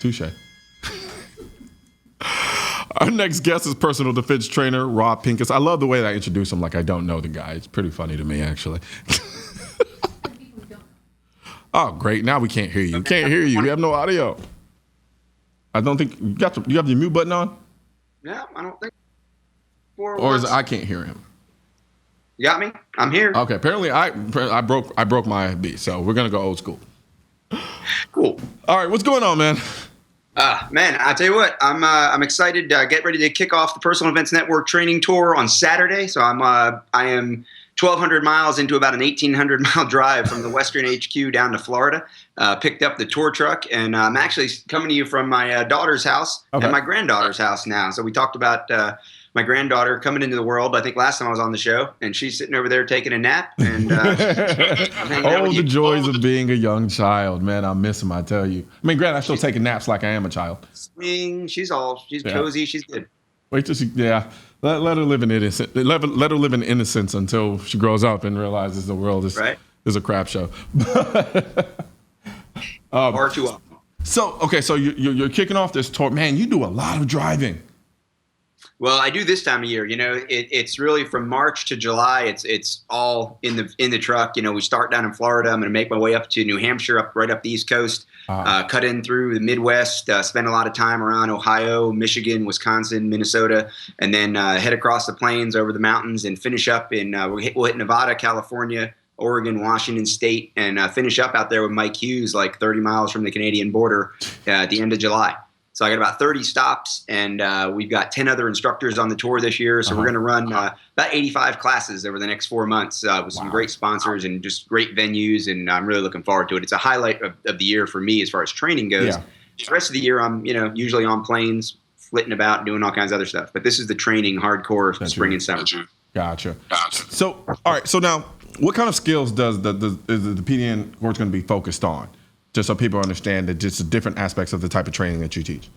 Touche. Our next guest is personal defense trainer Rob Pincus. I love the way that I introduce him like I don't know the guy. It's pretty funny to me, actually. Oh, great. Now we can't hear you. Can't hear you. We have no audio. I don't think you have your mute button on? Yeah, I don't think. Or is it I can't hear him? You got me? I'm here. Okay. Apparently I broke my beat, so we're gonna go old school. Cool. All right, what's going on, man? Man, I tell you what, I'm excited to get ready to kick off the Personal Defense Network training tour on Saturday. So I am 1,200 miles into about an 1,800 mile drive from the Western HQ down to Florida. Picked up the tour truck, and I'm actually coming to you from my daughter's house and my granddaughter's house now. So we talked about my granddaughter coming into the world. I think last time I was on the show, and she's sitting over there taking a nap. And oh, the joys of being a young child, man! I miss them. I tell you. I mean, granted, I'm still taking naps like I am a child. She's cozy. She's good. Wait till she, let her live in innocence. Let her live in innocence until she grows up and realizes the world is a crap show. Far too often. So you're kicking off this tour, man. You do a lot of driving. Well, I do this time of year. You know, it's really from March to July. It's all in the truck. You know, we start down in Florida. I'm going to make my way up to New Hampshire, right up the East Coast. Cut in through the Midwest. Spend a lot of time around Ohio, Michigan, Wisconsin, Minnesota, and then head across the plains over the mountains and finish up in. We'll hit Nevada, California, Oregon, Washington State, and finish up out there with Mike Hughes, like 30 miles from the Canadian border at the end of July. So I got about 30 stops, and we've got 10 other instructors on the tour this year. So we're going to run about 85 classes over the next 4 months with some great sponsors and just great venues, and I'm really looking forward to it. It's a highlight of the year for me as far as training goes. Yeah. The rest of the year, I'm usually on planes, flitting about, doing all kinds of other stuff. But this is the training, hardcore, spring and summer. Gotcha. So, all right. So now, what kind of skills is the PDN course going to be focused on? Just so people understand that just the different aspects of the type of training that you teach.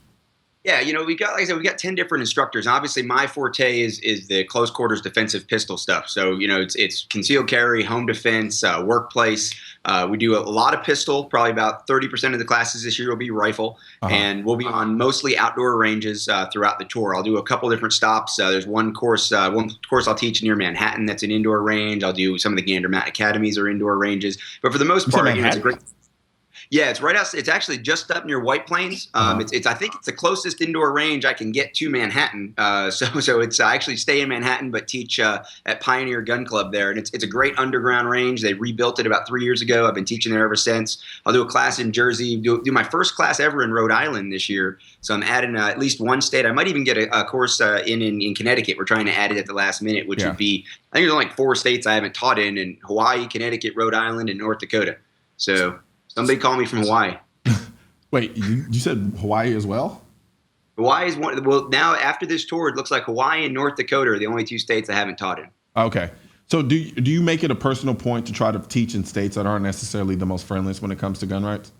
Yeah, we got 10 different instructors. And obviously, my forte is the close quarters defensive pistol stuff. So, it's concealed carry, home defense, workplace. We do a lot of pistol. Probably about 30% of the classes this year will be rifle. And we'll be on mostly outdoor ranges throughout the tour. I'll do a couple different stops. There's one course I'll teach near Manhattan that's an indoor range. I'll do some of the Gander Mat Academies are indoor ranges. But for the most part, it's a great. Yeah, it's right out. It's actually just up near White Plains. I think it's the closest indoor range I can get to Manhattan. So it's I actually stay in Manhattan, but teach at Pioneer Gun Club there, and it's a great underground range. They rebuilt it about 3 years ago. I've been teaching there ever since. I'll do a class in Jersey. Do my first class ever in Rhode Island this year. So I'm adding at least one state. I might even get a course in Connecticut. We're trying to add it at the last minute, which would be I think there's only like 4 states I haven't taught in Hawaii, Connecticut, Rhode Island, and North Dakota. So. Somebody call me from Hawaii. Wait, you said Hawaii as well? Hawaii is one. Well, now after this tour, it looks like Hawaii and North Dakota are the only 2 states I haven't taught in. Okay. So do you make it a personal point to try to teach in states that aren't necessarily the most friendliest when it comes to gun rights?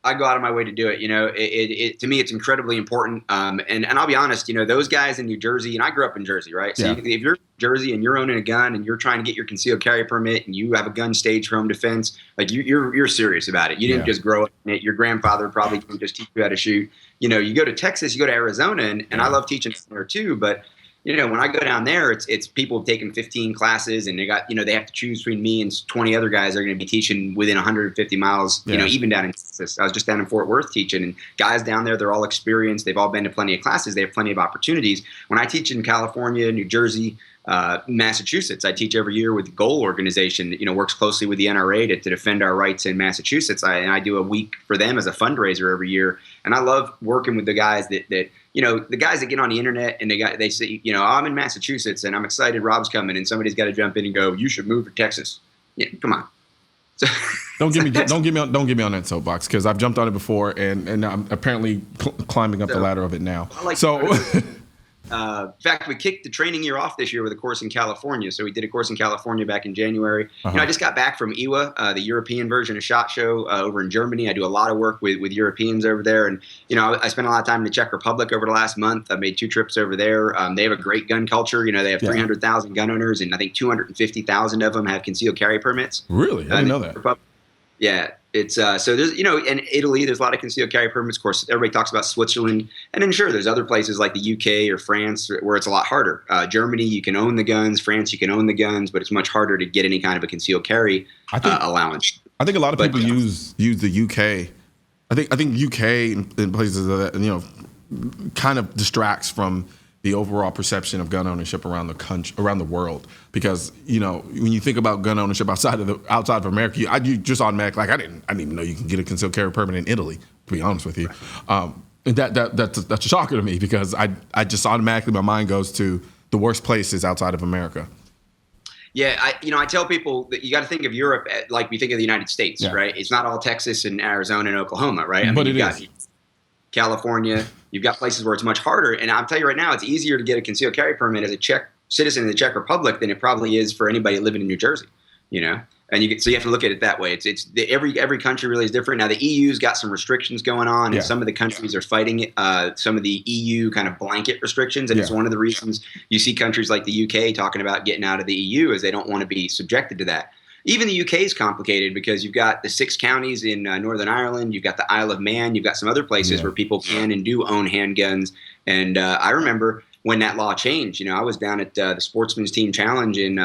I go out of my way to do it. To me, it's incredibly important. And I'll be honest, those guys in New Jersey, and I grew up in Jersey, right? So if you're in Jersey and you're owning a gun and you're trying to get your concealed carry permit and you have a gun stage for home defense, like you're serious about it. You didn't just grow up in it. Your grandfather probably didn't just teach you how to shoot. You go to Texas, you go to Arizona, and I love teaching there too, but when I go down there, it's people have taken 15 classes and they got, they have to choose between me and 20 other guys that are going to be teaching within 150 miles, even down in Texas. I was just down in Fort Worth teaching, and guys down there, they're all experienced. They've all been to plenty of classes. They have plenty of opportunities. When I teach in California, New Jersey, Massachusetts, I teach every year with the Goal organization that, works closely with the NRA to defend our rights in Massachusetts. And I do a week for them as a fundraiser every year. And I love working with the guys that the guys that get on the internet and they say, I'm in Massachusetts and I'm excited Rob's coming, and somebody's got to jump in and go, you should move to Texas. Yeah, come on. So, don't get me on that soapbox, because I've jumped on it before and I'm apparently climbing up the ladder of it now. In fact, we kicked the training year off this year with a course in California. So we did a course in California back in January. I just got back from IWA, the European version of SHOT Show over in Germany. I do a lot of work with Europeans over there. And, I spent a lot of time in the Czech Republic over the last month. I made 2 trips over there. They have a great gun culture. They have 300,000 gun owners, and I think 250,000 of them have concealed carry permits. Really? I didn't know that. Yeah. It's so there's in Italy there's a lot of concealed carry permits. Of course, everybody talks about Switzerland, and then sure there's other places like the UK or France where it's a lot harder. Germany, you can own the guns. France, you can own the guns, but it's much harder to get any kind of a concealed carry allowance. I think a lot of people use the UK. I think UK in places that kind of distracts from the overall perception of gun ownership around the country, around the world, because when you think about gun ownership outside of America, you just automatically I didn't even know you can get a concealed carry permit in Italy. To be honest with you, that's a shocker to me because I just automatically my mind goes to the worst places outside of America. Yeah, I tell people that you got to think of Europe like we think of the United States, right? It's not all Texas and Arizona and Oklahoma, right? I mean, but you've got California, you've got places where it's much harder. And I'll tell you right now, it's easier to get a concealed carry permit as a Czech citizen in the Czech Republic than it probably is for anybody living in New Jersey, And so you have to look at it that way. Every country really is different. Now the EU's got some restrictions going on, and some of the countries are fighting some of the EU kind of blanket restrictions, and it's one of the reasons you see countries like the UK talking about getting out of the EU is they don't want to be subjected to that. Even the UK is complicated because you've got the 6 counties in Northern Ireland, you've got the Isle of Man, you've got some other places where people can and do own handguns. And I remember when that law changed. I was down at the Sportsman's Team Challenge in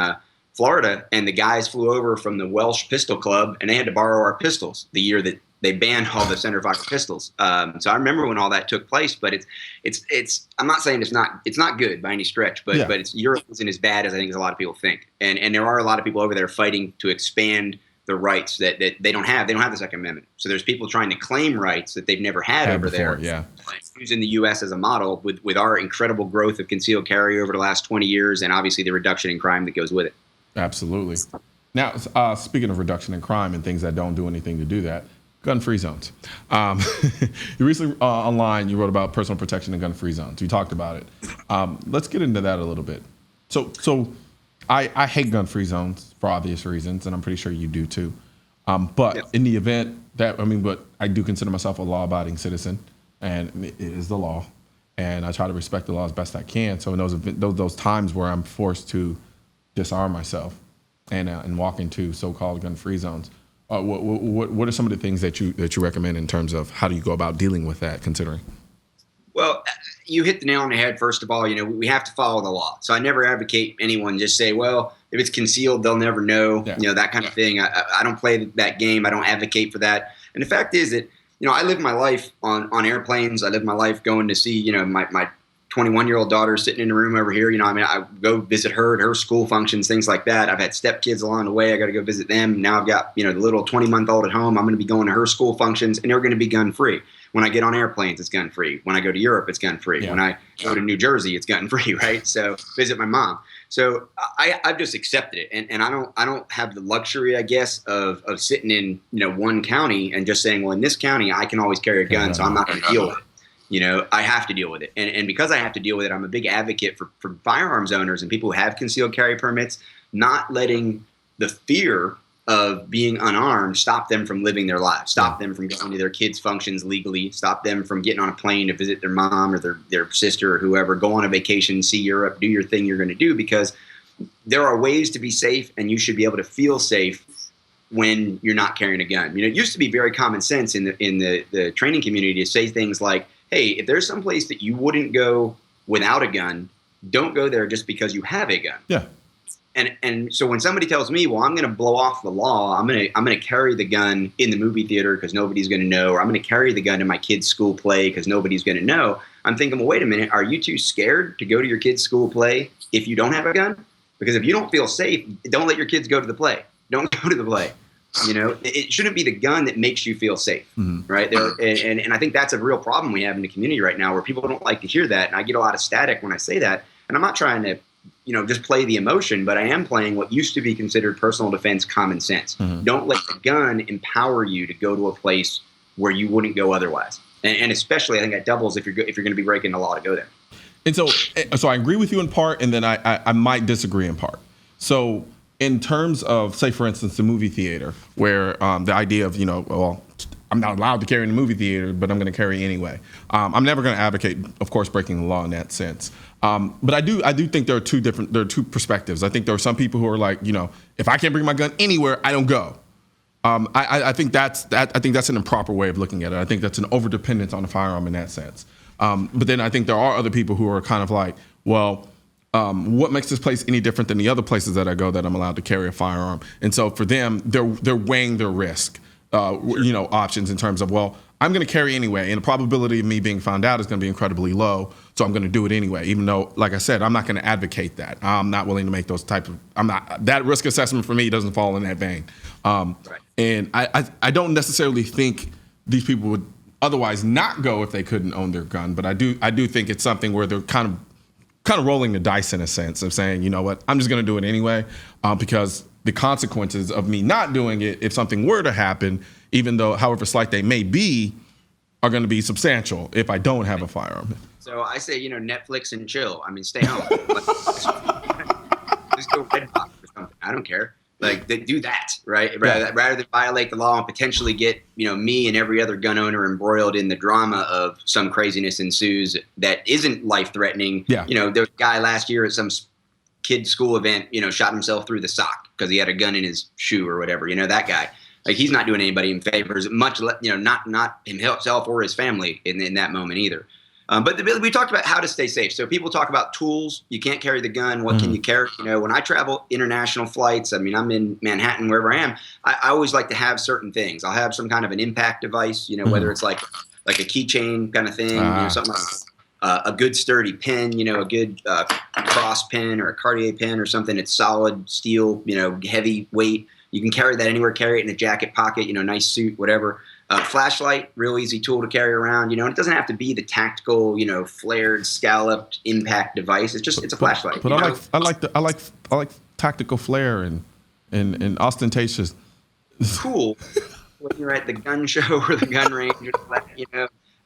Florida, and the guys flew over from the Welsh Pistol Club, and they had to borrow our pistols the year that they banned all the centerfire pistols. So I remember when all that took place. But it's I'm not saying it's not good by any stretch, but Europe isn't as bad as I think as a lot of people think. And there are a lot of people over there fighting to expand the rights that they don't have. They don't have the Second Amendment. So there's people trying to claim rights that they've never had over before, there. Using the U.S. as a model with our incredible growth of concealed carry over the last 20 years, and obviously the reduction in crime that goes with it. Absolutely. Now, speaking of reduction in crime and things that don't do anything to do that, gun-free zones. You recently online, you wrote about personal protection and gun-free zones. You talked about it. Let's get into that a little bit. So I hate gun-free zones for obvious reasons, and I'm pretty sure you do too. But in the event that, but I do consider myself a law-abiding citizen, and it is the law, and I try to respect the law as best I can. So in those times where I'm forced to disarm myself and walk into so-called gun-free zones, what are some of the things that you recommend in terms of how do you go about dealing with that, considering? Well, you hit the nail on the head. First of all, we have to follow the law. So I never advocate anyone just say, well, if it's concealed, they'll never know, that kind of thing. I don't play that game. I don't advocate for that. And the fact is that, I live my life on airplanes. I live my life going to see, my 21-year-old daughter sitting in a room over here. I go visit her at her school functions, things like that. I've had stepkids along the way. I got to go visit them. Now I've got, the little 20-month-old at home. I'm going to be going to her school functions, and they're going to be gun-free. When I get on airplanes, it's gun-free. When I go to Europe, it's gun-free. Yeah. When I go to New Jersey, it's gun-free, right? So visit my mom. So I've just accepted it, and I don't have the luxury, I guess, of sitting in one county and just saying, well, in this county I can always carry a gun, so I'm not going to deal with it. I have to deal with it, and because I have to deal with it, I'm a big advocate for firearms owners and people who have concealed carry permits, not letting the fear of being unarmed stop them from living their lives, stop them from going to their kids' functions legally, stop them from getting on a plane to visit their mom or their sister or whoever, go on a vacation, see Europe, do your thing you're going to do, because there are ways to be safe, and you should be able to feel safe when you're not carrying a gun. It used to be very common sense in the training community to say things like, hey, if there's some place that you wouldn't go without a gun, don't go there just because you have a gun. Yeah. And so when somebody tells me, well, I'm going to blow off the law, I'm going to carry the gun in the movie theater because nobody's going to know, or I'm going to carry the gun in my kid's school play because nobody's going to know, I'm thinking, well, wait a minute, are you too scared to go to your kid's school play if you don't have a gun? Because if you don't feel safe, don't let your kids go to the play. Don't go to the play. It shouldn't be the gun that makes you feel safe, right? And I think that's a real problem we have in the community right now, where people don't like to hear that, and I get a lot of static when I say that. And I'm not trying to just play the emotion, but I am playing what used to be considered personal defense common sense. Don't let the gun empower you to go to a place where you wouldn't go otherwise. And especially, I think that doubles if you're going to be breaking the law to go there. And so I agree with you in part, and then I might disagree in part. So in terms of, say, for instance, the movie theater, where the idea of, well, I'm not allowed to carry in the movie theater, but I'm going to carry anyway. I'm never going to advocate, of course, breaking the law in that sense. But I do think there are two perspectives. I think there are some people who are like, if I can't bring my gun anywhere, I don't go. I think that's an improper way of looking at it. I think that's an overdependence on the firearm in that sense. But then I think there are other people who are kind of like, well, what makes this place any different than the other places that I go that I'm allowed to carry a firearm? And so for them, they're weighing their risk, options in terms of, well, I'm going to carry anyway, and the probability of me being found out is going to be incredibly low, so I'm going to do it anyway, even though, like I said, I'm not going to advocate that. I'm not willing to make those types of, that risk assessment for me doesn't fall in that vein. Right. And I don't necessarily think these people would otherwise not go if they couldn't own their gun, but I do think it's something where they're kind of rolling the dice in a sense of saying, you know what, I'm just going to do it anyway, because the consequences of me not doing it, if something were to happen, even though however slight they may be, are going to be substantial if I don't have a firearm. So I say, Netflix and chill. I mean, stay home. Just go Redbox or something. I don't care. Like, they do that, right? Rather than violate the law and potentially get, me and every other gun owner embroiled in the drama of some craziness ensues that isn't life-threatening. Yeah. There was a guy last year at some kid's school event, shot himself through the sock because he had a gun in his shoe or whatever. That guy. Like, he's not doing anybody in favors, much less, not himself or his family in that moment either. But we talked about how to stay safe. So people talk about tools. You can't carry the gun. What can you carry? When I travel international flights, I mean, I'm in Manhattan, wherever I am, I always like to have certain things. I'll have some kind of an impact device, whether it's like a keychain kind of thing, something like a good sturdy pin, a good cross pin or a Cartier pin or something that's solid steel, heavy weight. You can carry that anywhere, carry it in a jacket pocket, nice suit, whatever. Flashlight, real easy tool to carry around, and it doesn't have to be the tactical, flared, scalloped impact device. It's a flashlight. But I like tactical flair and ostentatious. Cool. When you're at the gun show or the gun range,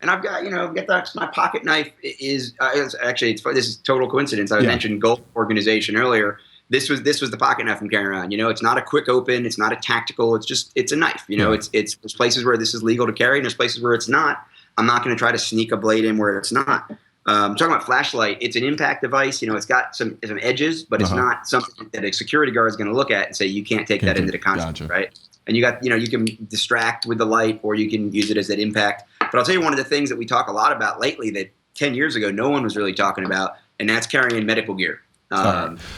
and I've got, my pocket knife is this is total coincidence. I mentioned Gulf Organization earlier. This was the pocket knife I'm carrying around. It's not a quick open. It's not a tactical. It's a knife. It's there's places where this is legal to carry, and there's places where it's not. I'm not going to try to sneak a blade in where it's not. I'm talking about flashlight. It's an impact device. It's got some edges, but it's not something that a security guard is going to look at and say you can't take that into the contest, right? And you got you can distract with the light, or you can use it as that impact. But I'll tell you one of the things that we talk a lot about lately that 10 years ago no one was really talking about, and that's carrying medical gear.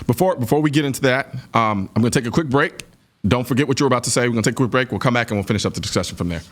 Before we get into that, I'm going to take a quick break. Don't forget what you're about to say. We're going to take a quick break. We'll come back and we'll finish up the discussion from there.